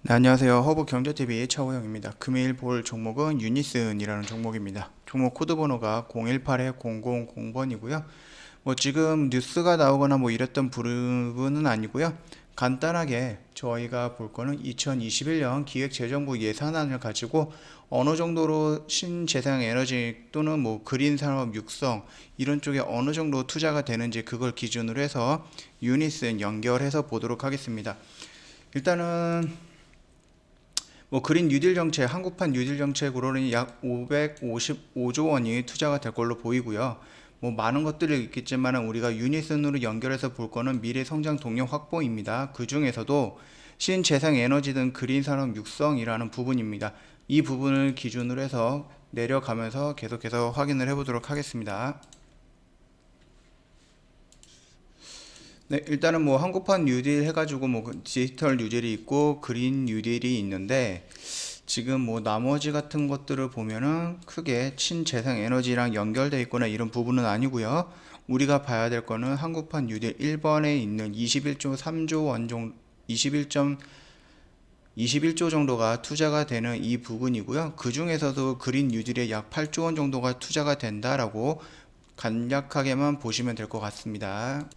네, 안녕하세요. 허브경제TV의 차호영입니다. 금일 볼 종목은 유니슨이라는 종목입니다. 종목 코드 번호가 0181-000번이고요. 지금 뉴스가 나오거나 이랬던 부분은 아니고요. 간단하게 저희가 볼 거는 2021년 기획재정부 예산안을 가지고 어느 정도로 신재생 에너지 또는 그린 산업 육성 이런 쪽에 어느 정도 투자가 되는지 그걸 기준으로 해서 유니슨 연결해서 보도록 하겠습니다. 일단은 그린 뉴딜 정책, 한국판 뉴딜 정책으로는 약 555조 원이 투자가 될 걸로 보이고요. 많은 것들이 있겠지만 우리가 유니슨으로 연결해서 볼 거는 미래 성장 동력 확보입니다. 그 중에서도 신재생 에너지 등 그린 산업 육성이라는 부분입니다. 이 부분을 기준으로 해서 내려가면서 계속해서 확인을 해보도록 하겠습니다. 네, 일단은 한국판 뉴딜 해가지고 디지털 뉴딜이 있고 그린 뉴딜이 있는데 지금 나머지 같은 것들을 보면은 크게 친재생 에너지랑 연결되어 있거나 이런 부분은 아니고요. 우리가 봐야 될 거는 한국판 뉴딜 1번에 있는 21.3조 원 정도 21조 정도가 투자가 되는 이 부분이고요. 그 중에서도 그린 뉴딜에 약 8조 원 정도가 투자가 된다라고 간략하게만 보시면 될 것 같습니다.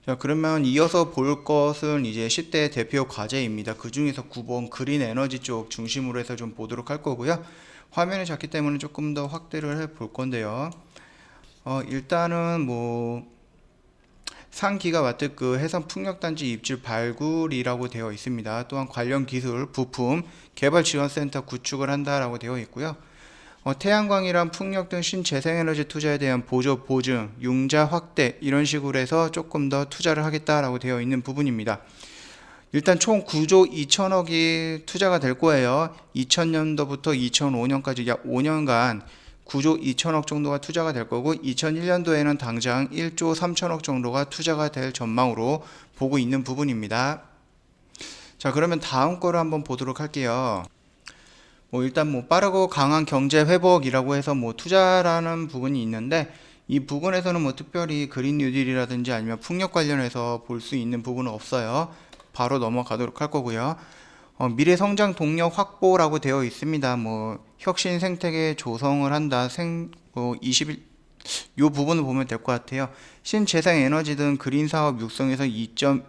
자, 그러면 이어서 볼 것은 이제 10대 대표 과제입니다. 그 중에서 9번 그린 에너지 쪽 중심으로 해서 좀 보도록 할 거고요. 화면이 작기 때문에 조금 더 확대를 해 볼 건데요. 일단은 상기가와트 그 해상 풍력단지 입주 발굴이라고 되어 있습니다. 또한 관련 기술, 부품, 개발 지원센터 구축을 한다라고 되어 있고요. 태양광이랑 풍력 등 신재생에너지 투자에 대한 보조, 보증, 융자 확대 이런 식으로 해서 조금 더 투자를 하겠다라고 되어 있는 부분입니다. 일단 총 9조 2천억이 투자가 될 거예요. 2000년도부터 2005년까지 약 5년간 9조 2천억 정도가 투자가 될 거고 2001년도에는 당장 1조 3천억 정도가 투자가 될 전망으로 보고 있는 부분입니다. 자, 그러면 다음 거를 한번 보도록 할게요. 일단 빠르고 강한 경제 회복이라고 해서 투자라는 부분이 있는데 이 부분에서는 특별히 그린 뉴딜이라든지 아니면 풍력 관련해서 볼 수 있는 부분은 없어요. 바로 넘어가도록 할 거고요. 미래 성장 동력 확보라고 되어 있습니다. 혁신 생태계 조성을 한다. 21요 부분을 보면 될 것 같아요. 신재생 에너지 등 그린 사업 육성에서 2.2조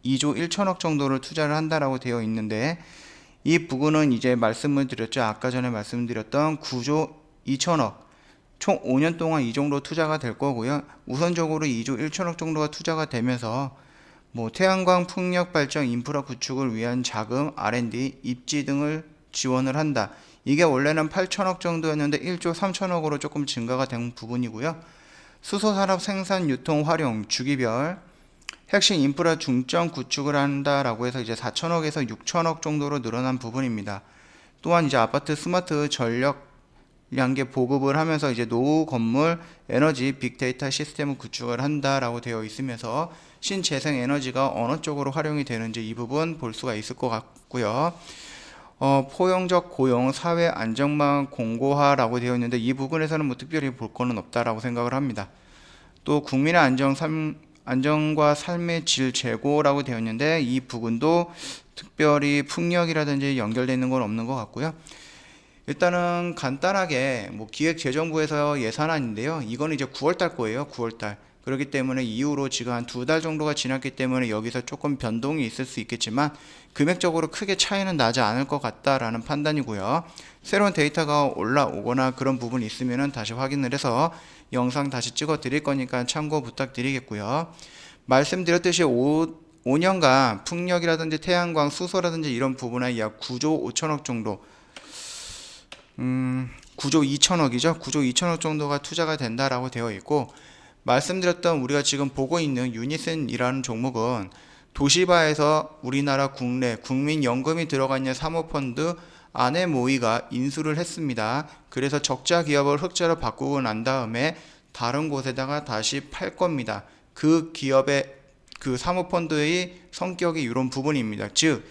1천억 정도를 투자를 한다라고 되어 있는데 이 부분은 이제 말씀을 드렸죠. 아까 전에 말씀드렸던 9조 2천억 총 5년 동안 이 정도 투자가 될 거고요. 우선적으로 2조 1천억 정도가 투자가 되면서 태양광 풍력 발전 인프라 구축을 위한 자금, R&D, 입지 등을 지원을 한다. 이게 원래는 8천억 정도였는데 1조 3천억으로 조금 증가가 된 부분이고요. 수소산업 생산, 유통, 활용, 주기별 핵심 인프라 중점 구축을 한다라고 해서 이제 4천억에서 6천억 정도로 늘어난 부분입니다. 또한 이제 아파트 스마트 전력 양계 보급을 하면서 이제 노후 건물 에너지 빅데이터 시스템을 구축을 한다라고 되어 있으면서 신재생 에너지가 어느 쪽으로 활용이 되는지 이 부분 볼 수가 있을 것 같고요. 포용적 고용, 사회 안정망 공고화라고 되어 있는데 이 부분에서는 특별히 볼 거는 없다라고 생각을 합니다. 또 국민의 안정과 삶의 질 제고라고 되어 있는데 이 부분도 특별히 풍력이라든지 연결되어 있는 건 없는 것 같고요. 일단은 간단하게 기획재정부에서 예산안인데요. 이거는 이제 9월달 거예요. 9월달. 그렇기 때문에 이후로 지금 한 2달 정도가 지났기 때문에 여기서 조금 변동이 있을 수 있겠지만 금액적으로 크게 차이는 나지 않을 것 같다라는 판단이고요. 새로운 데이터가 올라오거나 그런 부분이 있으면 다시 확인을 해서 영상 다시 찍어 드릴 거니까 참고 부탁드리겠고요. 말씀드렸듯이 5년간 풍력이라든지 태양광, 수소라든지 이런 부분에 약 9조 5천억 정도 9조 2천억이죠. 9조 2천억 정도가 투자가 된다라고 되어 있고 말씀드렸던 우리가 지금 보고 있는 유니슨이라는 종목은 도시바에서 우리나라 국내 국민연금이 들어가 있는 사모펀드 안에 모의가 인수를 했습니다. 그래서 적자 기업을 흑자로 바꾸고 난 다음에 다른 곳에다가 다시 팔 겁니다. 그 기업의 그 사모펀드의 성격이 이런 부분입니다. 즉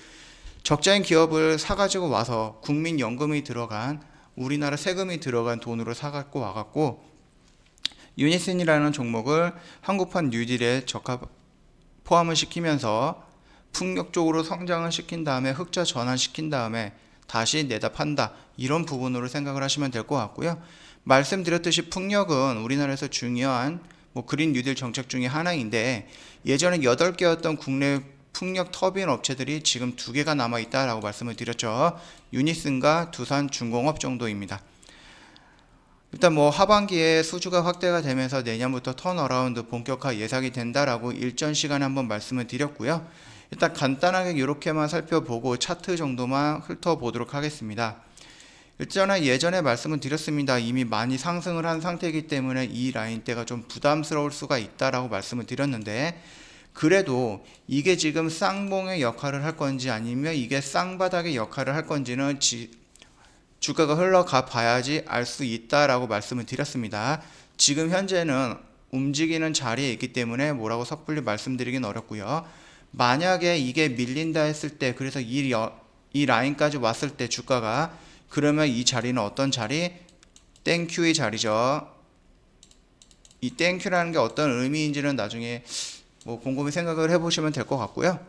적자인 기업을 사가지고 와서 국민연금이 들어간 우리나라 세금이 들어간 돈으로 사갖고 와갖고 유니슨이라는 종목을 한국판 뉴딜에 포함을 시키면서 풍력 쪽으로 성장을 시킨 다음에 흑자 전환시킨 다음에 다시 내다 판다, 이런 부분으로 생각을 하시면 될 것 같고요. 말씀드렸듯이 풍력은 우리나라에서 중요한 그린 뉴딜 정책 중에 하나인데, 예전에 8개였던 국내 풍력 터빈 업체들이 지금 2개가 남아 있다라고 말씀을 드렸죠. 유니슨과 두산중공업 정도입니다. 일단 하반기에 수주가 확대가 되면서 내년부터 턴어라운드 본격화 예상이 된다라고 일전 시간에 한번 말씀을 드렸고요. 일단 간단하게 이렇게만 살펴보고 차트 정도만 훑어보도록 하겠습니다. 예전에 말씀을 드렸습니다. 이미 많이 상승을 한 상태이기 때문에 이 라인대가 좀 부담스러울 수가 있다라고 말씀을 드렸는데, 그래도 이게 지금 쌍봉의 역할을 할 건지 아니면 이게 쌍바닥의 역할을 할 건지는 주가가 흘러가 봐야지 알 수 있다라고 말씀을 드렸습니다. 지금 현재는 움직이는 자리에 있기 때문에 뭐라고 섣불리 말씀드리긴 어렵고요. 만약에 이게 밀린다 했을 때, 그래서 이 라인까지 왔을 때 주가가, 그러면 이 자리는 어떤 자리? 땡큐의 자리죠. 이 땡큐라는 게 어떤 의미인지는 나중에 곰곰이 생각을 해보시면 될 것 같고요.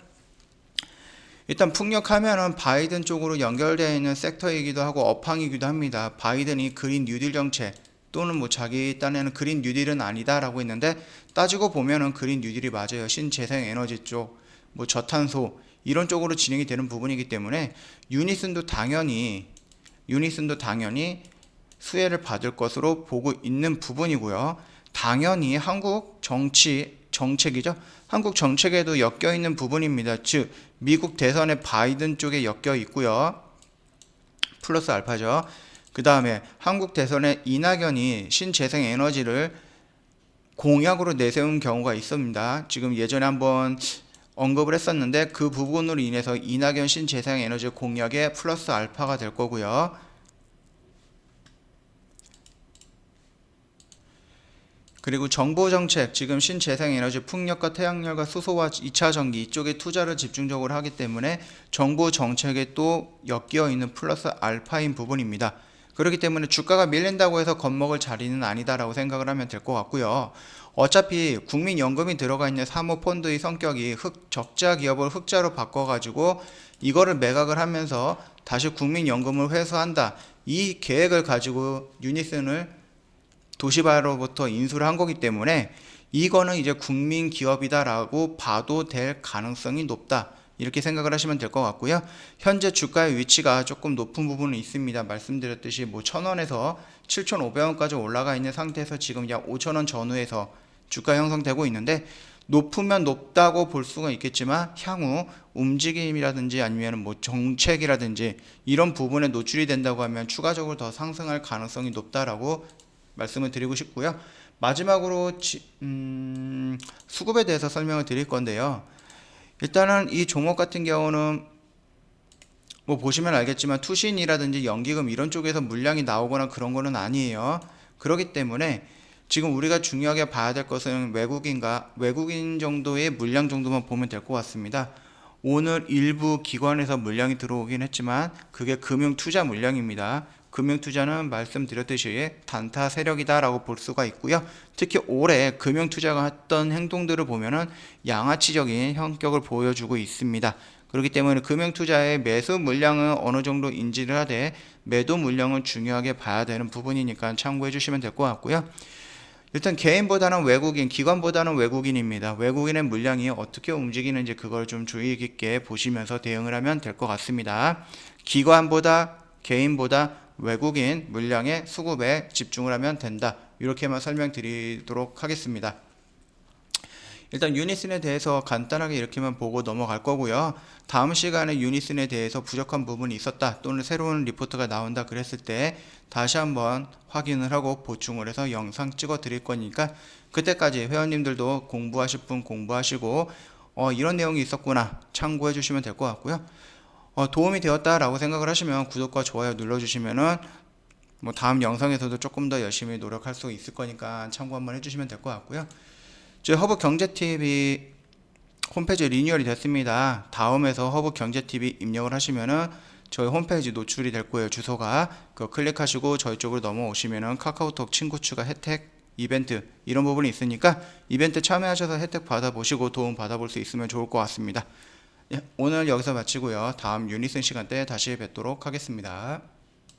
일단 풍력하면은 바이든 쪽으로 연결되어 있는 섹터이기도 하고 업황이기도 합니다. 바이든이 그린 뉴딜 정책 또는 자기 딴에는 그린 뉴딜은 아니다라고 했는데, 따지고 보면은 그린 뉴딜이 맞아요. 신재생 에너지 쪽, 저탄소 이런 쪽으로 진행이 되는 부분이기 때문에 유니슨도 당연히 수혜를 받을 것으로 보고 있는 부분이고요. 당연히 한국 정책이죠. 한국 정책에도 엮여 있는 부분입니다. 즉 미국 대선의 바이든 쪽에 엮여 있고요. 플러스 알파죠. 그 다음에 한국 대선에 이낙연이 신재생 에너지를 공약으로 내세운 경우가 있습니다. 지금 예전에 한번 언급을 했었는데, 그 부분으로 인해서 이낙연 신재생 에너지 공약에 플러스 알파가 될 거고요. 그리고 정부 정책, 지금 신재생에너지 풍력과 태양열과 수소와 2차 전기 이쪽에 투자를 집중적으로 하기 때문에 정부 정책에 또 엮여 있는 플러스 알파인 부분입니다. 그렇기 때문에 주가가 밀린다고 해서 겁먹을 자리는 아니다라고 생각을 하면 될 것 같고요. 어차피 국민연금이 들어가 있는 사모펀드의 성격이 적자 기업을 흑자로 바꿔가지고 이거를 매각을 하면서 다시 국민연금을 회수한다, 이 계획을 가지고 유니슨을 도시바로부터 인수를 한 거기 때문에 이거는 이제 국민 기업이다라고 봐도 될 가능성이 높다, 이렇게 생각을 하시면 될 것 같고요. 현재 주가의 위치가 조금 높은 부분은 있습니다. 말씀드렸듯이 1,000원에서 7,500원까지 올라가 있는 상태에서 지금 약 5,000원 전후에서 주가 형성되고 있는데, 높으면 높다고 볼 수가 있겠지만 향후 움직임이라든지 아니면 정책이라든지 이런 부분에 노출이 된다고 하면 추가적으로 더 상승할 가능성이 높다라고 말씀을 드리고 싶고요. 마지막으로 수급에 대해서 설명을 드릴 건데요. 일단은 이 종목 같은 경우는 보시면 알겠지만 투신이라든지 연기금 이런 쪽에서 물량이 나오거나 그런 거는 아니에요. 그렇기 때문에 지금 우리가 중요하게 봐야 될 것은 외국인 정도의 물량 정도만 보면 될 것 같습니다. 오늘 일부 기관에서 물량이 들어오긴 했지만 그게 금융투자 물량입니다. 금융투자는 말씀드렸듯이 단타 세력이다라고 볼 수가 있고요. 특히 올해 금융투자가 했던 행동들을 보면은 양아치적인 성격을 보여주고 있습니다. 그렇기 때문에 금융투자의 매수 물량은 어느 정도 인지를 하되 매도 물량은 중요하게 봐야 되는 부분이니까 참고해 주시면 될 것 같고요. 일단 개인보다는 외국인, 기관보다는 외국인입니다. 외국인의 물량이 어떻게 움직이는지 그걸 좀 주의 깊게 보시면서 대응을 하면 될 것 같습니다. 기관보다 개인보다 외국인 물량의 수급에 집중을 하면 된다, 이렇게만 설명드리도록 하겠습니다. 일단 유니슨에 대해서 간단하게 이렇게만 보고 넘어갈 거고요. 다음 시간에 유니슨에 대해서 부족한 부분이 있었다 또는 새로운 리포트가 나온다 그랬을 때 다시 한번 확인을 하고 보충을 해서 영상 찍어 드릴 거니까, 그때까지 회원님들도 공부하실 분 공부하시고 이런 내용이 있었구나 참고해 주시면 될 것 같고요. 도움이 되었다라고 생각을 하시면 구독과 좋아요 눌러주시면은 다음 영상에서도 조금 더 열심히 노력할 수 있을 거니까 참고 한번 해주시면 될 것 같고요. 저희 허브경제TV 홈페이지 리뉴얼이 됐습니다. 다음에서 허브경제TV 입력을 하시면은 저희 홈페이지 노출이 될 거예요. 주소가 그거 클릭하시고 저희 쪽으로 넘어오시면은 카카오톡 친구 추가 혜택 이벤트 이런 부분이 있으니까 이벤트 참여하셔서 혜택 받아보시고 도움 받아볼 수 있으면 좋을 것 같습니다. 예, 오늘 여기서 마치고요. 다음 유니슨 시간 때 다시 뵙도록 하겠습니다.